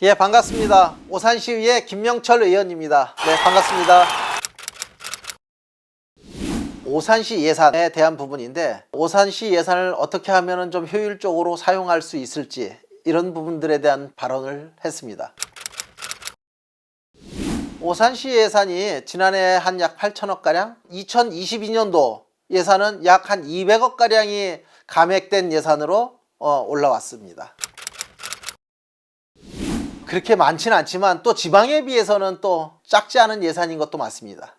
예, 반갑습니다. 오산시의회 김명철 의원입니다. 네, 반갑습니다. 오산시 예산에 대한 부분인데, 오산시 예산을 어떻게 하면 좀 효율적으로 사용할 수 있을지, 이런 부분들에 대한 발언을 했습니다. 오산시 예산이 지난해 한 약 8천억가량, 2022년도 예산은 약 한 200억가량이 감액된 예산으로 올라왔습니다. 그렇게 많지는 않지만 또 지방에 비해서는 또 작지 않은 예산인 것도 맞습니다.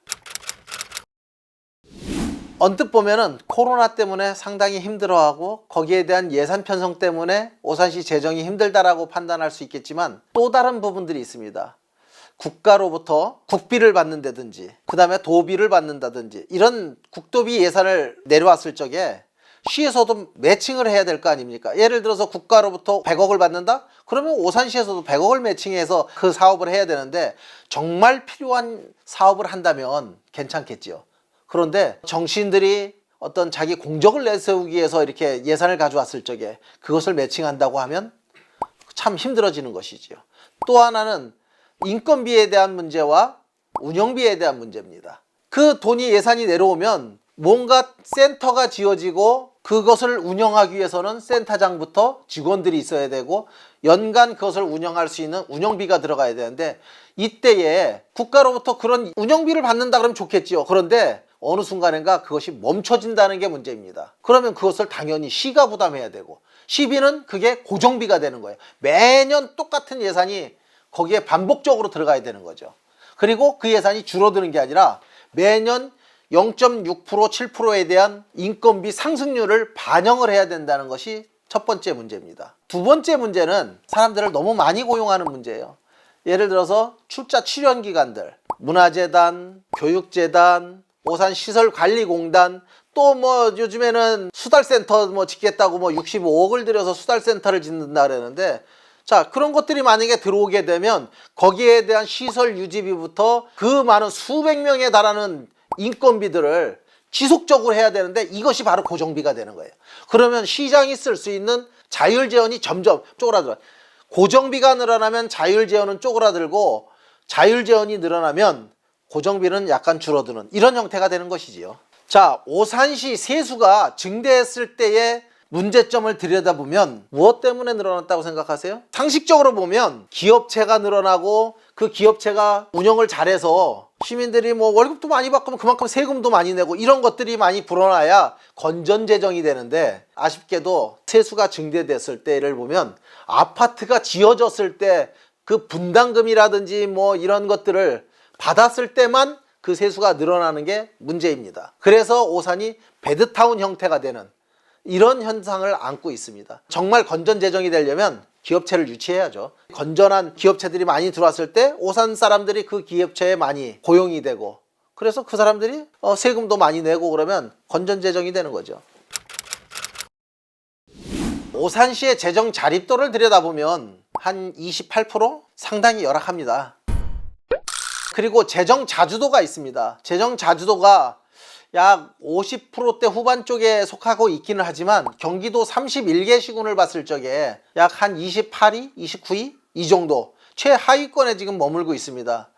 언뜻 보면은 코로나 때문에 상당히 힘들어하고 거기에 대한 예산 편성 때문에 오산시 재정이 힘들다라고 판단할 수 있겠지만, 또 다른 부분들이 있습니다. 국가로부터 국비를 받는다든지, 그 다음에 도비를 받는다든지, 이런 국도비 예산을 내려왔을 적에 시에서도 매칭을 해야 될 거 아닙니까? 예를 들어서 국가로부터 100억을 받는다? 그러면 오산시에서도 100억을 매칭해서 그 사업을 해야 되는데, 정말 필요한 사업을 한다면 괜찮겠지요. 그런데 정치인들이 어떤 자기 공적을 내세우기 위해서 이렇게 예산을 가져왔을 적에 그것을 매칭한다고 하면 참 힘들어지는 것이지요. 또 하나는 인건비에 대한 문제와 운영비에 대한 문제입니다. 그 돈이 예산이 내려오면 뭔가 센터가 지어지고 그것을 운영하기 위해서는 센터장부터 직원들이 있어야 되고 연간 그것을 운영할 수 있는 운영비가 들어가야 되는데, 이때에 국가로부터 그런 운영비를 받는다 그러면 좋겠지요. 그런데 어느 순간인가 그것이 멈춰진다는 게 문제입니다. 그러면 그것을 당연히 시가 부담해야 되고, 시비는 그게 고정비가 되는 거예요. 매년 똑같은 예산이 거기에 반복적으로 들어가야 되는 거죠. 그리고 그 예산이 줄어드는 게 아니라 매년 0.6%, 7%에 대한 인건비 상승률을 반영을 해야 된다는 것이 첫 번째 문제입니다. 두 번째 문제는 사람들을 너무 많이 고용하는 문제예요. 예를 들어서 출자 출연기관들, 문화재단, 교육재단, 오산시설관리공단, 또 뭐 요즘에는 수달센터 뭐 짓겠다고 뭐 65억을 들여서 수달센터를 짓는다 그러는데, 자, 그런 것들이 만약에 들어오게 되면 거기에 대한 시설 유지비부터 그 많은 수백 명에 달하는 인건비들을 지속적으로 해야 되는데, 이것이 바로 고정비가 되는 거예요. 그러면 시장이 쓸 수 있는 자율재원이 점점 쪼그라들어요. 고정비가 늘어나면 자율재원은 쪼그라들고, 자율재원이 늘어나면 고정비는 약간 줄어드는 이런 형태가 되는 것이지요. 자, 오산시 세수가 증대했을 때의 문제점을 들여다보면 무엇 때문에 늘어났다고 생각하세요? 상식적으로 보면 기업체가 늘어나고 그 기업체가 운영을 잘해서 시민들이 뭐 월급도 많이 받고 그만큼 세금도 많이 내고 이런 것들이 많이 불어나야 건전재정이 되는데, 아쉽게도 세수가 증대됐을 때를 보면 아파트가 지어졌을 때 그 분담금이라든지 뭐 이런 것들을 받았을 때만 그 세수가 늘어나는 게 문제입니다. 그래서 오산이 배드타운 형태가 되는 이런 현상을 안고 있습니다. 정말 건전재정이 되려면 기업체를 유치해야죠. 건전한 기업체들이 많이 들어왔을 때 오산 사람들이 그 기업체에 많이 고용이 되고, 그래서 그 사람들이 세금도 많이 내고 그러면 건전재정이 되는 거죠. 오산시의 재정 자립도를 들여다보면 한 28%? 상당히 열악합니다. 그리고 재정 자주도가 있습니다. 재정 자주도가 약 50%대 후반 쪽에 속하고 있기는 하지만 경기도 31개 시군을 봤을 적에 약 한 28위, 29위 이 정도 최하위권에 지금 머물고 있습니다.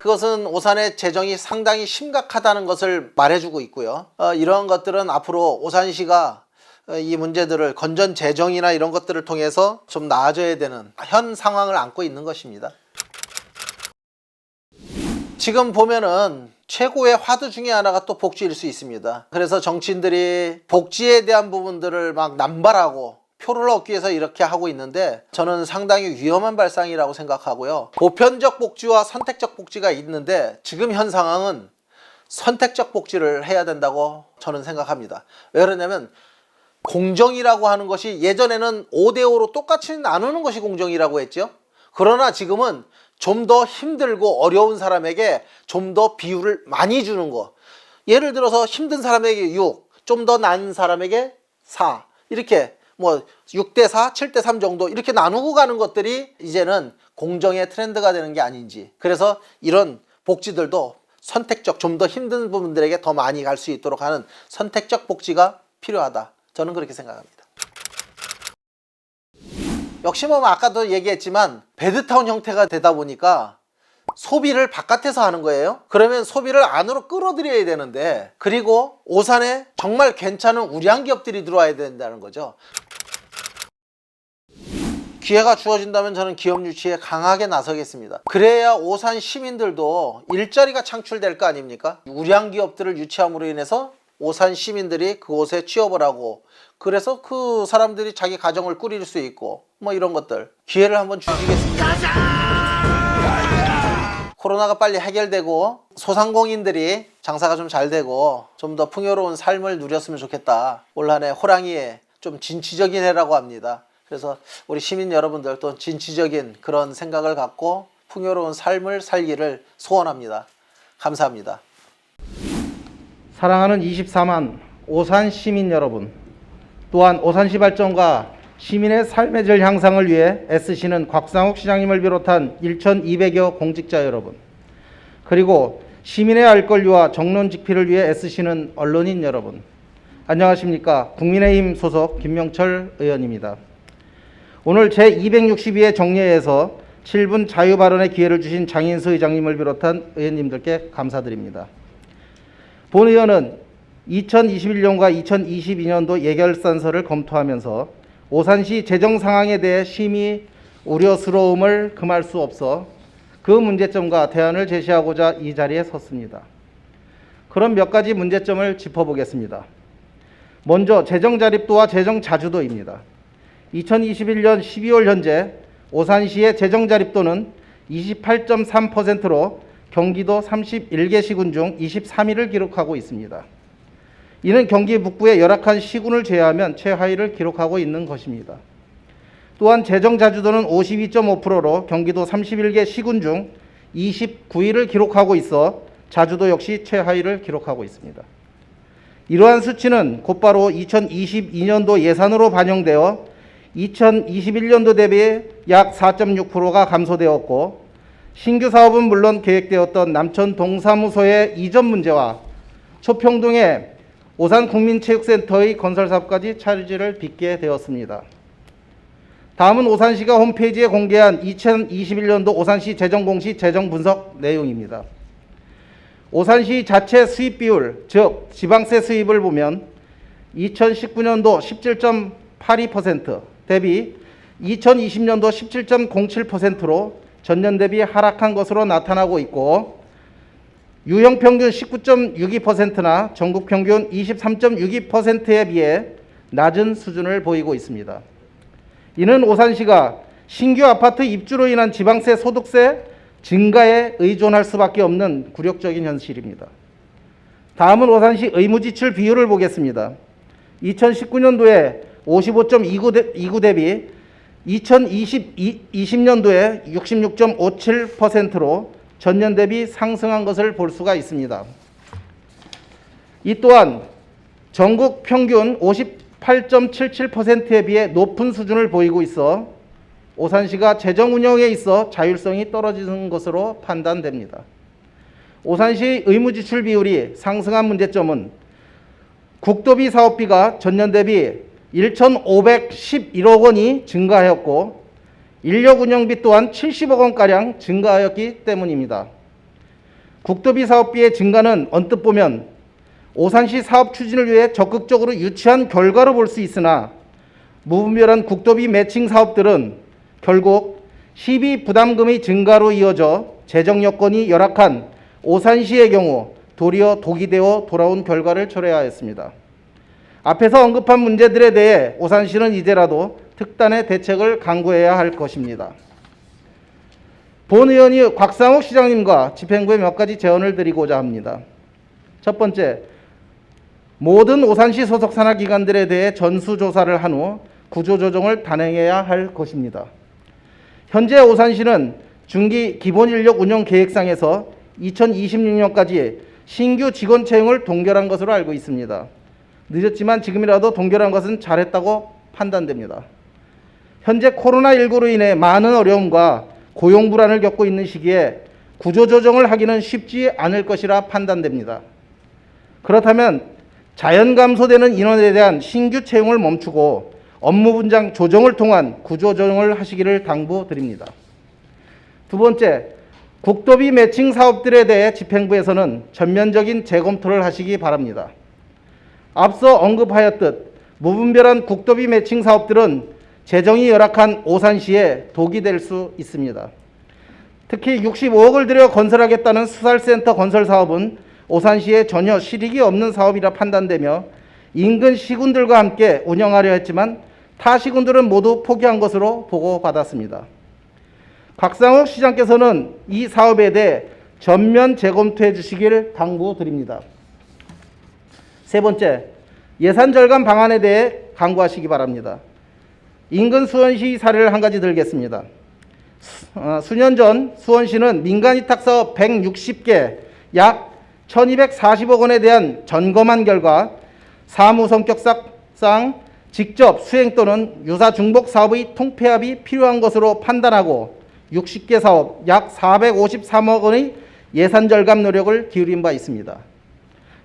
그것은 오산의 재정이 상당히 심각하다는 것을 말해주고 있고요. 이러한 것들은 앞으로 오산시가 이 문제들을 건전 재정이나 이런 것들을 통해서 좀 나아져야 되는 현 상황을 안고 있는 것입니다. 지금 보면은 최고의 화두 중에 하나가 또 복지일 수 있습니다. 그래서 정치인들이 복지에 대한 부분들을 막 남발하고 표를 얻기 위해서 이렇게 하고 있는데, 저는 상당히 위험한 발상이라고 생각하고요. 보편적 복지와 선택적 복지가 있는데, 지금 현 상황은 선택적 복지를 해야 된다고 저는 생각합니다. 왜 그러냐면 공정이라고 하는 것이 예전에는 5대5로 똑같이 나누는 것이 공정이라고 했죠. 그러나 지금은 좀 더 힘들고 어려운 사람에게 좀 더 비율을 많이 주는 거. 예를 들어서 힘든 사람에게 6, 좀 더 나은 사람에게 4, 이렇게 뭐 6대4, 7대3 정도 이렇게 나누고 가는 것들이 이제는 공정의 트렌드가 되는 게 아닌지. 그래서 이런 복지들도 선택적, 좀 더 힘든 부분들에게 더 많이 갈 수 있도록 하는 선택적 복지가 필요하다. 저는 그렇게 생각합니다. 역시 뭐 아까도 얘기했지만 베드타운 형태가 되다 보니까 소비를 바깥에서 하는 거예요. 그러면 소비를 안으로 끌어들여야 되는데, 그리고 오산에 정말 괜찮은 우량 기업들이 들어와야 된다는 거죠. 기회가 주어진다면 저는 기업 유치에 강하게 나서겠습니다. 그래야 오산 시민들도 일자리가 창출될 거 아닙니까? 우량 기업들을 유치함으로 인해서 오산 시민들이 그곳에 취업을 하고, 그래서 그 사람들이 자기 가정을 꾸릴 수 있고, 뭐 이런 것들 기회를 한번 주시겠습니다. 코로나가 빨리 해결되고 소상공인들이 장사가 좀 잘 되고 좀 더 풍요로운 삶을 누렸으면 좋겠다. 올 한 해 호랑이에 좀 진취적인 해라고 합니다. 그래서 우리 시민 여러분들 또 진취적인 그런 생각을 갖고 풍요로운 삶을 살기를 소원합니다. 감사합니다. 사랑하는 24만 오산 시민 여러분, 또한 오산시 발전과 시민의 삶의 질 향상을 위해 애쓰시는 곽상욱 시장님을 비롯한 1,200여 공직자 여러분, 그리고 시민의 알 권리와 정론 직피를 위해 애쓰시는 언론인 여러분, 안녕하십니까. 국민의힘 소속 김명철 의원입니다. 오늘 제262회 정례에서 7분 자유 발언의 기회를 주신 장인수 의장님을 비롯한 의원님들께 감사드립니다. 본 의원은 2021년과 2022년도 예결산서를 검토하면서 오산시 재정 상황에 대해 심히 우려스러움을 금할 수 없어 그 문제점과 대안을 제시하고자 이 자리에 섰습니다. 그럼 몇 가지 문제점을 짚어보겠습니다. 먼저 재정 자립도와 재정 자주도입니다. 2021년 12월 현재 오산시의 재정 자립도는 28.3%로 경기도 31개 시군 중 23위를 기록하고 있습니다. 이는 경기 북부의 열악한 시군을 제외하면 최하위를 기록하고 있는 것입니다. 또한 재정 자주도는 52.5%로 경기도 31개 시군 중 29위를 기록하고 있어 자주도 역시 최하위를 기록하고 있습니다. 이러한 수치는 곧바로 2022년도 예산으로 반영되어 2021년도 대비 약 4.6%가 감소되었고, 신규 사업은 물론 계획되었던 남천 동사무소의 이전 문제와 초평동의 오산국민체육센터의 건설 사업까지 차질을 빚게 되었습니다. 다음은 오산시가 홈페이지에 공개한 2021년도 오산시 재정공시 재정 분석 내용입니다. 오산시 자체 수입 비율, 즉 지방세 수입을 보면 2019년도 17.82% 대비 2020년도 17.07%로 전년 대비 하락한 것으로 나타나고 있고, 유형 평균 19.62%나 전국 평균 23.62%에 비해 낮은 수준을 보이고 있습니다. 이는 오산시가 신규 아파트 입주로 인한 지방세 소득세 증가에 의존할 수밖에 없는 굴욕적인 현실입니다. 다음은 오산시 의무지출 비율을 보겠습니다. 2019년도에 55.29 대비 2020년도에 66.57%로 전년 대비 상승한 것을 볼 수가 있습니다. 이 또한 전국 평균 58.77%에 비해 높은 수준을 보이고 있어 오산시가 재정 운영에 있어 자율성이 떨어지는 것으로 판단됩니다. 오산시 의무지출 비율이 상승한 문제점은 국도비 사업비가 전년 대비 1,511억 원이 증가하였고, 인력 운영비 또한 70억 원가량 증가하였기 때문입니다. 국도비 사업비의 증가는 언뜻 보면 오산시 사업 추진을 위해 적극적으로 유치한 결과로 볼 수 있으나, 무분별한 국도비 매칭 사업들은 결국 시비 부담금의 증가로 이어져 재정 여건이 열악한 오산시의 경우 도리어 독이 되어 돌아온 결과를 초래하였습니다. 앞에서 언급한 문제들에 대해 오산시는 이제라도 특단의 대책을 강구해야 할 것입니다. 본 의원이 곽상욱 시장님과 집행부에 몇 가지 제언을 드리고자 합니다. 첫 번째, 모든 오산시 소속 산하기관들에 대해 전수조사를 한 후 구조조정을 단행해야 할 것입니다. 현재 오산시는 중기 기본인력 운영 계획상에서 2026년까지 신규 직원 채용을 동결한 것으로 알고 있습니다. 늦었지만 지금이라도 동결한 것은 잘했다고 판단됩니다. 현재 코로나19로 인해 많은 어려움과 고용 불안을 겪고 있는 시기에 구조조정을 하기는 쉽지 않을 것이라 판단됩니다. 그렇다면 자연 감소되는 인원에 대한 신규 채용을 멈추고 업무 분장 조정을 통한 구조조정을 하시기를 당부드립니다. 두 번째, 국도비 매칭 사업들에 대해 집행부에서는 전면적인 재검토를 하시기 바랍니다. 앞서 언급하였듯 무분별한 국도비 매칭 사업들은 재정이 열악한 오산시에 독이 될 수 있습니다. 특히 65억을 들여 건설하겠다는 수살센터 건설 사업은 오산시에 전혀 실익이 없는 사업이라 판단되며 인근 시군들과 함께 운영하려 했지만 타 시군들은 모두 포기한 것으로 보고받았습니다. 곽상욱 시장께서는 이 사업에 대해 전면 재검토해 주시길 당부드립니다. 세 번째, 예산 절감 방안에 대해 강구하시기 바랍니다. 인근 수원시 사례를 한 가지 들겠습니다. 수년 전 수원시는 민간위탁 사업 160개 약 1240억 원에 대한 점검한 결과 사무 성격상 직접 수행 또는 유사 중복 사업의 통폐합이 필요한 것으로 판단하고 60개 사업 약 453억 원의 예산 절감 노력을 기울인 바 있습니다.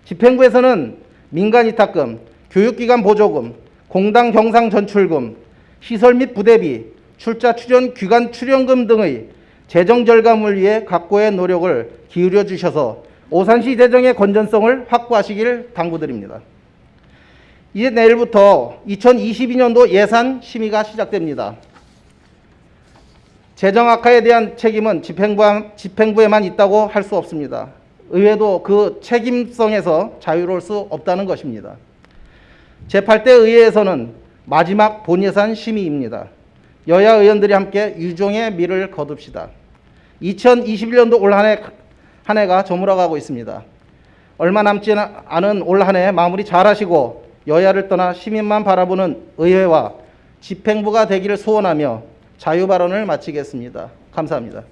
집행부에서는 민간위탁금, 교육기관 보조금, 공당 경상 전출금, 시설 및 부대비, 출자 출연 기관 출연금 등의 재정 절감을 위해 각고의 노력을 기울여 주셔서 오산시 재정의 건전성을 확보하시길 당부드립니다. 이제 내일부터 2022년도 예산 심의가 시작됩니다. 재정 악화에 대한 책임은 집행부에만 있다고 할 수 없습니다. 의회도 그 책임성에서 자유로울 수 없다는 것입니다. 제8대 의회에서는 마지막 본예산 심의입니다. 여야 의원들이 함께 유종의 미를 거둡시다. 2021년도 올 한 해가 저물어가고 있습니다. 얼마 남지 않은 올 한 해 마무리 잘하시고 여야를 떠나 시민만 바라보는 의회와 집행부가 되기를 소원하며 자유발언을 마치겠습니다. 감사합니다.